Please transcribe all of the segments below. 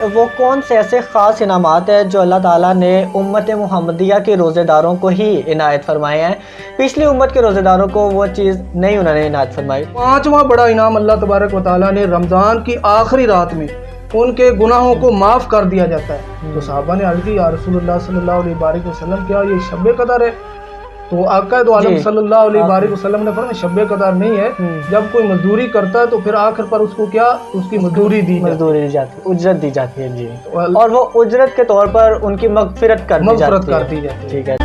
वो कौन से ऐसे ख़ास इनामात हैं जो अल्लाह ताला ने उम्मत मुहम्मदिया के रोज़ेदारों को ही इनायत फरमाए हैं? पिछली उम्मत के रोज़ेदारों को वो चीज़ नहीं उन्होंने इनायत फरमाई। पांचवा बड़ा इनाम अल्लाह तबारक व तआला ने रमज़ान की आखिरी रात में उनके गुनाहों को माफ़ कर दिया जाता है। तो साहबा ने अर्ज़ की, या रसूलुल्लाह सल्लल्लाहु अलैहि वसल्लम, क्या ये शब कदर है? तो आका दो आलम सल्लल्लाहु अलैहि वसल्लम ने फरमाया शब कदर नहीं है। जब कोई मजदूरी करता है तो फिर आखिर पर उसको क्या, उसकी मजदूरी दी जाती है, उजरत दी जाती है जी। और वो उजरत के तौर पर उनकी मगफिरत कर दी जाती है। ठीक है।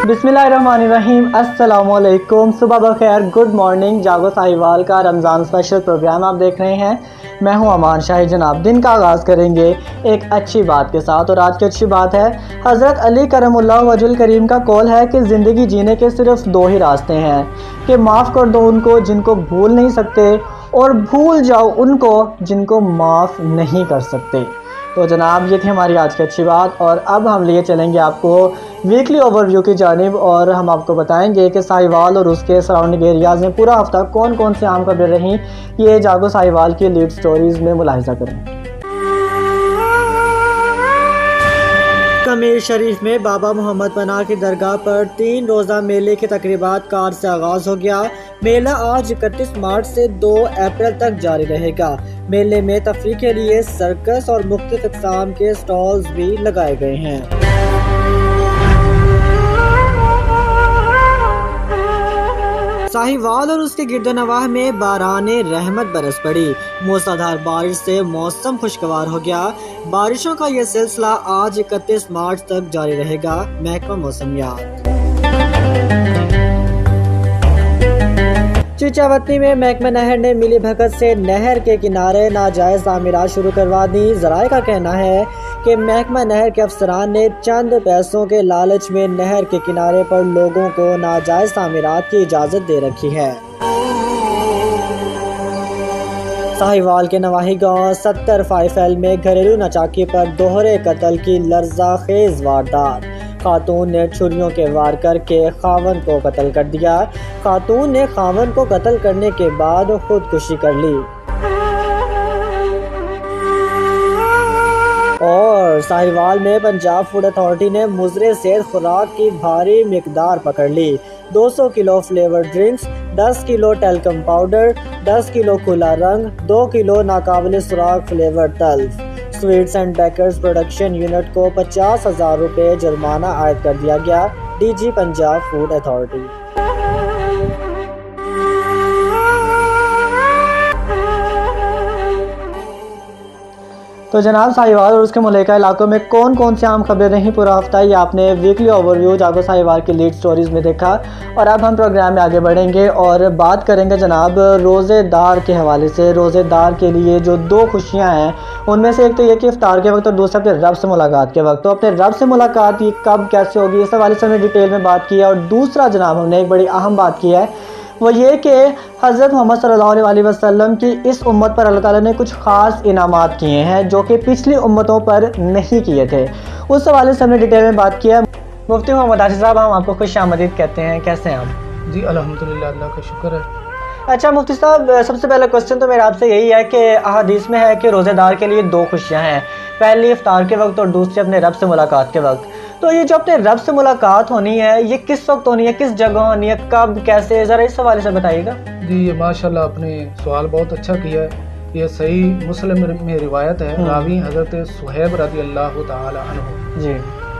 बिस्मिल्लाहिर्रहमानिर्रहीम, अस्सलामुअलैकुम, सुबह बखैर, गुड मॉर्निंग। जागो साहिवाल का रमज़ान स्पेशल प्रोग्राम आप देख रहे हैं। मैं हूं अमान शाही। जनाब, दिन का आगाज़ करेंगे एक अच्छी बात के साथ, और आज की अच्छी बात है हज़रत अली करमुल्लाहु वजहुल करीम का कौल है कि ज़िंदगी जीने के सिर्फ दो ही रास्ते हैं कि माफ़ कर दो उनको जिनको भूल नहीं सकते, और भूल जाओ उनको जिनको माफ़ नहीं कर सकते। तो जनाब, ये थी हमारी आज की अच्छी बात, और अब हम लिए चलेंगे आपको वीकली ओवरव्यू की जानिब, और हम आपको बताएंगे कि साहिवाल और उसके सराउंडिंग एरियाज़ में पूरा हफ्ता कौन कौन सी अहम खबरें रहीं। ये जागो साहिवाल की लीड स्टोरीज़ में मुलाहिजा करें। कमीर शरीफ में बाबा मोहम्मद पनाह की दरगाह पर 3 रोज़ा मेले की तकरीबात का आज से आगाज़ हो गया। मेला आज 31 मार्च से 2 अप्रैल तक जारी रहेगा। मेले में तफरीह के लिए सर्कस और मुख्तलिफ इक़साम के स्टॉल्स भी लगाए गए हैं। साहिवाल और उसके गिरदनवाह में बाराने रहमत बरस पड़ी। मूसलाधार बारिश से मौसम खुशगवार हो गया। बारिशों का यह सिलसिला आज 31 मार्च तक जारी रहेगा। महकमा मौसमियात। चिचावती में महकमा नहर ने मिली भगत से नहर के किनारे नाजायज तामीरात शुरू करवा दी। ज़राए का कहना है कि महकमा नहर के अफसरान ने चंद पैसों के लालच में नहर के किनारे पर लोगों को नाजायज तामीरात की इजाज़त दे रखी है। साहिवाल के नवाही गांव 70 फाइफेल में घरेलू नचाकी पर दोहरे कत्ल की लर्जा खेज वारदात। खातून ने छुरियों के वार करके खावन को कत्ल कर दिया। खातून ने खावन को कत्ल करने के बाद खुदकुशी कर ली। और साहिवाल में पंजाब फूड अथॉरिटी ने मुजरे सेहत खुराक की भारी मिकदार पकड़ ली। 200 kilo flavour drinks, 10 kilo talcum powder, 10 kilo खुला रंग, 2 किलो नाकाबिल सुराग फ्लेवर तल्फ। Sweets and bakers production unit को 50,000 रुपये जुर्माना आयद कर दिया गया। DG Punjab food authority. तो जनाब, साहिवाल और उसके मुल्का इलाकों में कौन कौन सी आम खबरें रहीं पूरा हफ्ता, ये आपने वीकली ओवरव्यू जागो साहिवाल की लीड स्टोरीज़ में देखा। और अब हम प्रोग्राम में आगे बढ़ेंगे और बात करेंगे जनाब रोज़ेदार के हवाले से। रोज़ेदार के लिए जो 2 खुशियाँ हैं, उनमें से एक तो ये कि इफ्तार के वक्त, और दूसरा अपने रब से मुलाकात के वक्त। तो अपने रब से मुलाकात कब कैसे होगी, इस हवाले से हमने डिटेल में बात की है। और दूसरा जनाब, हमने एक बड़ी अहम बात की है, वो ये कि हज़रत मोहम्मद सल्लल्लाहु अलैहि वसल्लम की इस उम्मत पर अल्लाह ताला ने कुछ ख़ास इनामात किए हैं जो कि पिछली उम्मतों पर नहीं किए थे। उस हवाले से हमने डिटेल में बात किया। मुफ्ती मोहम्मद आसिफ साहब, हम आपको खुश आमदीद कहते हैं। कैसे हैं आप? जी अल्हम्दुलिल्लाह, अल्लाह का शुक्र है। अच्छा मुफ्ती साहब, सबसे पहला क्वेश्चन तो मेरा आपसे यही है कि अहादीस में है कि रोज़ेदार के लिए 2 खुशियाँ हैं, पहली इफ्तार के वक्त और दूसरी अपने रब से मुलाकात के वक्त। तो ये जो अपने रब से मुलाकात होनी है, ये किस वक्त होनी है, किस जगह होनी है, कब, कैसे, ज़रा इस हवाले से बताइएगा। जी, ये माशाल्लाह आपने सवाल बहुत अच्छा किया है। ये सही मुस्लिम में रिवायत है, रावी हज़रत सुहैब रज़ी अल्लाह ताला अन्हु जी,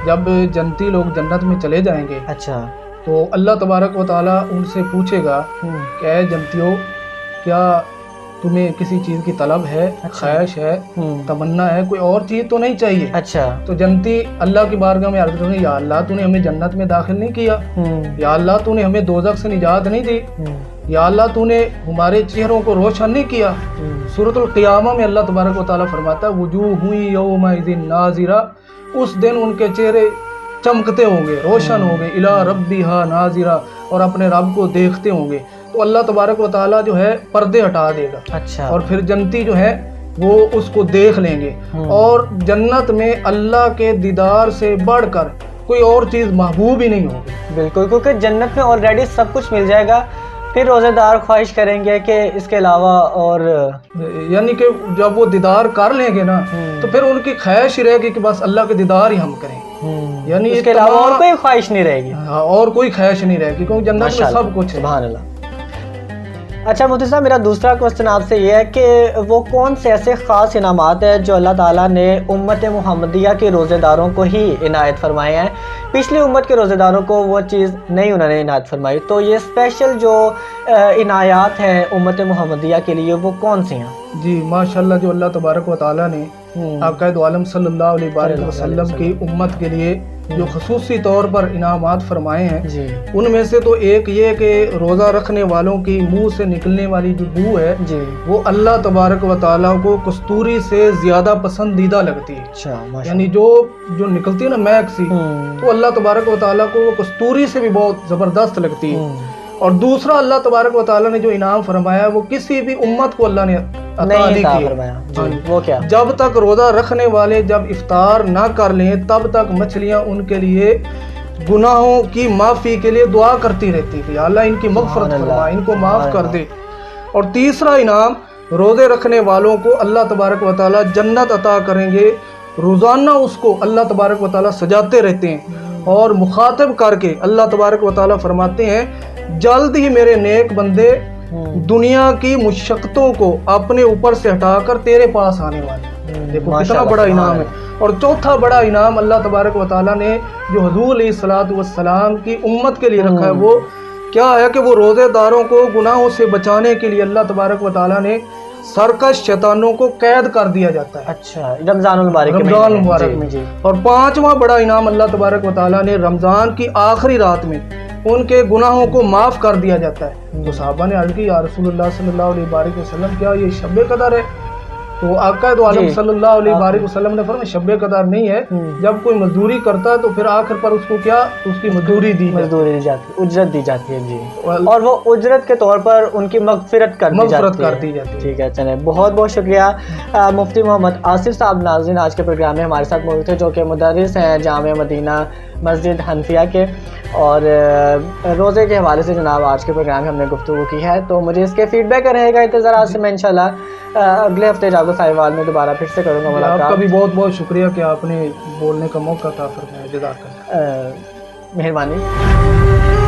जब जन्नती लोग जन्नत में चले जाएंगे, अच्छा, तो अल्लाह तबारक व ताला उनसे पूछेगा कि ऐ जन्नतियों, क्या तुम्हें किसी चीज़ की तलब है, ख्वाहिश है, तमन्ना है, कोई और चीज़ तो नहीं चाहिए? अच्छा। तो जन्नती अल्लाह की बारगाह में अर्ज़ करेंगे, या अल्लाह तूने हमें जन्नत में दाखिल नहीं किया, या अल्लाह तूने हमें दोज़ख से निजात नहीं दी, या अल्लाह तूने हमारे चेहरों को रोशन नहीं किया। सूरतुल क़ियामा में अल्लाह तबारक व तआला फरमाता है, वुजूहुन यौमइज़िन नाज़िरा, उस दिन उनके चेहरे चमकते होंगे, रोशन होंगे, इला रब्बिहा नाज़िरा, और अपने रब को देखते होंगे। तो अल्लाह तबारक व तआला जो है पर्दे हटा देगा। अच्छा। और फिर जन्नती जो है वो उसको देख लेंगे। और जन्नत में अल्लाह के दीदार से बढ़कर कोई और चीज़ महबूब ही नहीं होगी। बिल्कुल, क्योंकि जन्नत में ऑलरेडी सब कुछ मिल जाएगा, फिर रोज़ेदार ख्वाहिश करेंगे कि इसके अलावा और, यानी कि जब वो दीदार कर लेंगे ना तो फिर उनकी ख्वाहिश ही रहेगी कि बस अल्लाह के दीदार ही हम करें, यानी इसके अलावा और कोई ख्वाहिश नहीं रहेगी। हाँ, और कोई ख्वाहिश नहीं रहेगी, क्योंकि जन्नत में सब कुछ है। सुभान अल्लाह। अच्छा मुफ्ती साहब, मेरा दूसरा क्वेश्चन आपसे ये है कि वो कौन से ऐसे ख़ास इनामात हैं जो अल्लाह ताला ने उम्मत मुहम्मदिया के रोज़ेदारों को ही इनायत फरमाए हैं, पिछली उम्मत के रोज़ेदारों को वो चीज़ नहीं उन्होंने इनायत फरमाई, तो ये स्पेशल जो इनायात हैं उम्मत मुहम्मदिया के लिए वो कौन सी हैं? जी माशाल्लाह, जो अल्लाह तबारक व तआला ने आक़ाए दो आलम सल्लल्लाहु अलैहि वसल्लम की उम्मत के लिए जो खसूसी तौर पर इनामात फरमाए हैं, उनमें से तो एक ये कि रोज़ा रखने वालों की मुंह से निकलने वाली जो बू है वो अल्लाह तबारक व तआला को कस्तूरी से ज़्यादा पसंदीदा लगती है। अच्छा, यानी जो निकलती है ना महक सी, तो अल्लाह तबारक व तआला को वो कस्तूरी से भी बहुत ज़बरदस्त लगती है। और दूसरा अल्लाह तबारक व तआला ने जो इनाम फरमाया वो किसी भी उम्मत को अल्लाह ने अता नहीं किया। वो क्या? जब तक रोज़ा रखने वाले जब इफ्तार ना कर लें तब तक मछलियाँ उनके लिए गुनाहों की माफ़ी के लिए दुआ करती रहती थी, अल्लाह इनकी मग़फ़िरत फरमा, इनको माफ़ कर दे। और तीसरा इनाम, रोज़े रखने वालों को अल्लाह तबारक व तआला जन्नत अता करेंगे, रोज़ाना उसको अल्लाह तबारक व तआला सजाते रहते हैं और मुखातिब करके अल्लाह तबारक व तआला फरमाते हैं जल्द ही मेरे नेक बंदे दुनिया की मुशक्क़तों को अपने ऊपर से हटाकर तेरे पास आने वाले। देखो कितना बड़ा इनाम है। और चौथा बड़ा इनाम अल्लाह तबारक व तआला ने जो हुज़ूर अलैहिस्सलातु वस्सलाम की उम्मत के लिए रखा है वो क्या है कि वो रोज़ेदारों को गुनाहों से बचाने के लिए अल्लाह तबारक व तआला ने सरकश शैतानों को कैद कर दिया जाता है। अच्छा, रमज़ानुल मुबारक में जी। और पांचवा बड़ा इनाम अल्लाह तबारक व तआला ने रमज़ान की आखिरी रात में उनके गुनाहों को माफ़ कर दिया जाता है। तो साहबा ने अर्ज़ की या रसूलुल्लाह सल्लल्लाहु अलैहि वसल्लम क्या ये शब कदर है? तो आक़ाए दो आलम सल्लल्लाहु अलैहि वसल्लम ने फरमाया शब कदर नहीं है, जब कोई मजदूरी करता है तो फिर आखिर पर उसको क्या उसकी मजदूरी दी जाती है, उजरत दी जाती है जी, और वो उजरत के तौर पर उनकी मग़फ़िरत कर दी जाती है। ठीक है, चले बहुत बहुत शुक्रिया मुफ्ती मोहम्मद आसिफ साहब। नाज़रीन, आज के प्रोग्राम में हमारे साथ मौजूद थे जो कि मुदर्रिस हैं जामिया मदीना मस्जिद हनफिया के, और रोज़े के हवाले से जनाब आज के प्रोग्राम में हमने गुफ्तगू की है। तो मुझे इसके फीडबैक रहेगा इंतज़ार से, मैं इंशाल्लाह अगले हफ्ते जागो साहिवाल में दोबारा फिर से करूँगा मुलाकात। आपका भी बहुत बहुत शुक्रिया कि आपने बोलने का मौका था, फरमाया, जज़ाकल्लाह, मेहरबानी।